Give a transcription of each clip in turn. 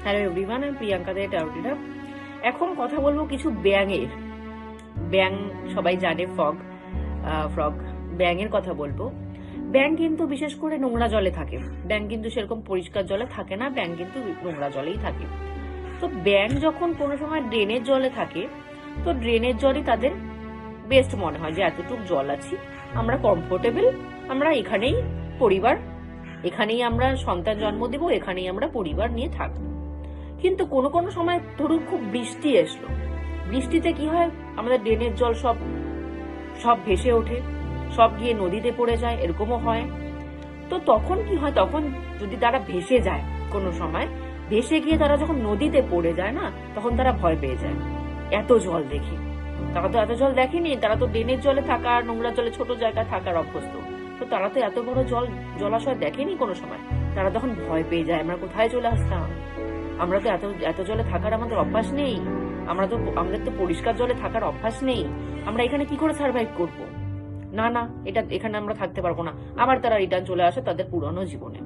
Hello everyone, আমি প্রিয়াঙ্কা দে টাউটিরা। এখন কথা বলবো কিছু ব্যাঙের। ব্যাঙ সবাই জানে, ফ্রগ ব্যাঙের কথা বলবো। ব্যাঙ কিন্তু বিশেষ করে নোংরা জলে থাকে। ব্যাঙ কিন্তু সেরকম পরিষ্কার জলে থাকে না, ব্যাঙ কিন্তু নোংরা জলেই থাকে। তো ব্যাঙ যখন কোনো সময় ড্রেনের জলে থাকে, তো ড্রেনের জলই তাদের বেস্ট মনে হয় যে এতটুকু জল আছি, আমরা কমফোর্টেবল, আমরা এখানেই এখানেই আমরা সন্তান জন্ম দেবো, এখানেই আমরা পরিবার নিয়ে থাকবো। কিন্তু কোনো কোনো সময় ধরুন খুব বৃষ্টি এসলো, বৃষ্টিতে কি হয়, আমাদের ড্রেনের জল সব ভেসে ওঠে, সব গিয়ে নদীতে পড়ে যায়, এরকমও হয়। তো তখন কি হয়, তখন যদি তারা ভেসে যায়, কোনো সময় ভেসে গিয়ে তারা যখন নদীতে পড়ে যায় না, তখন তারা ভয় পেয়ে যায় এত জল দেখে। তারা তো এত জল দেখেনি, তারা তো ড্রেনের জলে থাকা, নোংরা জলে ছোট জায়গায় থাকার অভ্যস্ত। তো তারা তো এত বড় জলাশয় দেখেনি কোনো সময়। তারা তখন ভয় পেয়ে যায়, আমরা কোথায় চলে আসতাম, আমরা তো এত জলে থাকার আমাদের অভ্যাস নেই, আমাদের তো পরিষ্কার জলে থাকার অভ্যাস নেই, আমরা এখানে কি করে সার্ভাইভ করব? না, এখানে আমরা থাকতে পারবো না। আবার তারা রিটার্ন চলে আসে তাদের পুরনো জীবনে।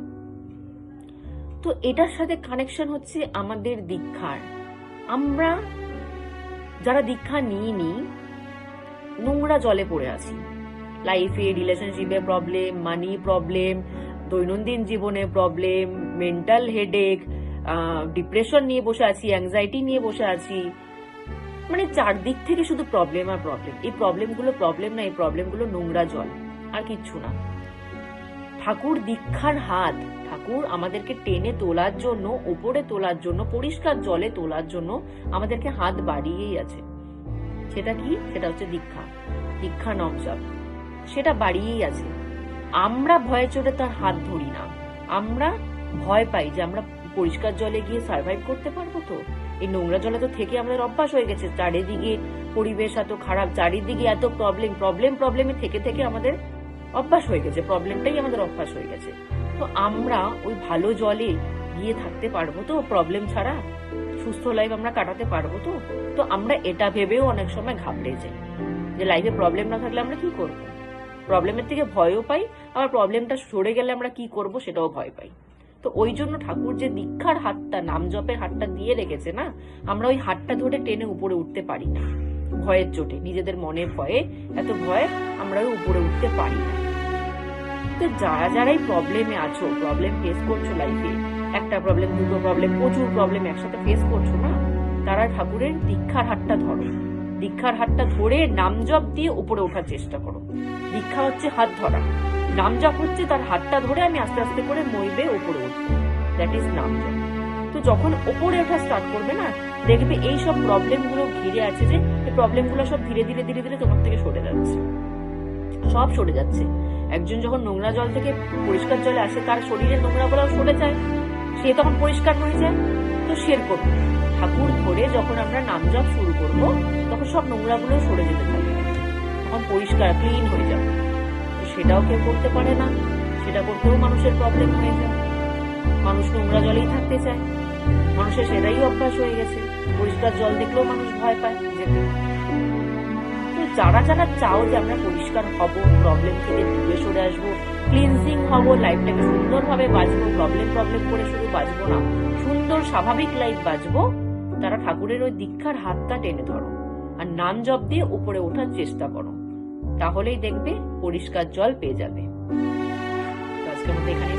তো এটার সাথে কানেকশন হচ্ছে আমাদের দীক্ষার। আমরা যারা দীক্ষা নিইনি, নোংরা জলে পড়ে আছি। লাইফে, রিলেশনশিপে প্রবলেম, মানি প্রবলেম, দৈনন্দিন জীবনে প্রবলেম, মেন্টাল হেডেক, ডিপ্রেশন নিয়ে বসে আছি, অ্যাংজাইটি নিয়ে বসে আছি, মানে চারদিক থেকে শুধু প্রবলেম আর প্রবলেম। এই প্রবলেমগুলো প্রবলেম না, এই প্রবলেমগুলো নোংরা জল, আর কিচ্ছু না। ঠাকুর দীক্ষার হাত, ঠাকুর আমাদেরকে টেনে তোলার জন্য, উপরে তোলার জন্য, পরিষ্কার জলে তোলার জন্য আমাদেরকে হাত বাড়িয়েই আছে। সেটা কি? সেটা হচ্ছে দীক্ষা নবজপ, সেটা বাড়িয়েই আছে। আমরা ভয়ে চড়ে তার হাত ধরি না, আমরা ভয় পাই যে আমরা পরিষ্কার জলে গিয়ে সার্ভাইভ করতে পারবো। তো এই নোংরা জলে তো থেকে আমাদের অভ্যাস হয়ে গেছে, চারিদিকে পরিবেশ এত খারাপ, চারিদিকে এত প্রবলেমে থেকে থেকে আমাদের অভ্যাস হয়ে গেছে, প্রবলেমটাই আমাদের অভ্যাস হয়ে গেছে। তো আমরা ওই ভালো জলে গিয়ে থাকতে পারবো তো? প্রবলেম ছাড়া সুস্থ লাইফ আমরা কাটাতে পারবো তো? তো আমরা এটা ভেবেও অনেক সময় ঘাবড়ে যাই যে লাইফে প্রবলেম না থাকলে আমরা কি করব। প্রবলেমের থেকে ভয়ও পাই, আবার প্রবলেমটা সরে গেলে আমরা কি করব সেটাও ভয় পাই। তো ওই জন্য ঠাকুর যে দীক্ষার হাতটা, নাম জপের হাতটা দিয়ে রেখেছে না, আমরা ওই হাতটা ধরে টেনে উপরে উঠতে পারি না, ভয়ের চোটে, নিজেদের মনের ভয়ে, এত ভয় আমরা উপরে উঠতে পারি না। তো যারাই প্রবলেমে আছো, প্রবলেম ফেস করছো লাইফে, একটা প্রবলেম, দুটো প্রবলেম, প্রচুর প্রবলেম একসাথে ফেস করছো না, তারা ঠাকুরের দীক্ষার হাতটা ধরো, দীক্ষার হাতটা ধরে নাম জপ দিয়ে উপরে ওঠার চেষ্টা করো। দীক্ষা হচ্ছে হাত ধরা, নাম জপ হচ্ছে তার হাতটা ধরে আমি আস্তে আস্তে করে মইবে উপরে উঠবো, দ্যাট ইজ নাম জপ। তো যখন উপরে ওঠা স্টার্ট করবে না, দেখবে এই সব প্রবলেম গুলো ঘিরে আছে, যে এই প্রবলেম গুলো সব ধীরে ধীরে ধীরে ধীরে তোমার থেকে সরে যাচ্ছে, সব সরে যাচ্ছে। একজন যখন নোংরা জল থেকে পরিষ্কার জলে আসে, তার শরীরের নোংরা গুলো সরে যায়, সে তখন পরিষ্কার হয়ে যায়। তো সেরকম ঠাকুর ধরে যখন আমরা নাম জপ শুরু করবো, তখন সব নোংরা গুলো সরে যেতে থাকবে, তখন পরিষ্কার ক্লিন হয়ে যাবে। তো সেটাও কেউ করতে পারে না, সেটা করতেও মানুষের প্রবলেম হয়ে যায়। মানুষ নোংরা জলেই থাকতে চায়, মানুষের সেটাই অভ্যাস হয়ে গেছে, পরিষ্কার জল দেখলেও মানুষ ভয় পায় যেতে। যারা চাও যে আমরা পরিষ্কার হব, প্রবলেম থেকে দূরে সরে আসবো, ক্লিনজিং হব, লাইফটাকে সুন্দরভাবে বাঁচবো, প্রবলেম করে শুধু বাঁচবো না, সুন্দর স্বাভাবিক লাইফ বাঁচবো, তারা ঠাকুরের ওই দীক্ষার হাতটা টেনে ধরো আর নাম জপ দিয়ে উপরে ওঠার চেষ্টা করো, তাহলেই দেখবে পরিষ্কার জল পেয়ে যাবে। আজকের মতো এখানে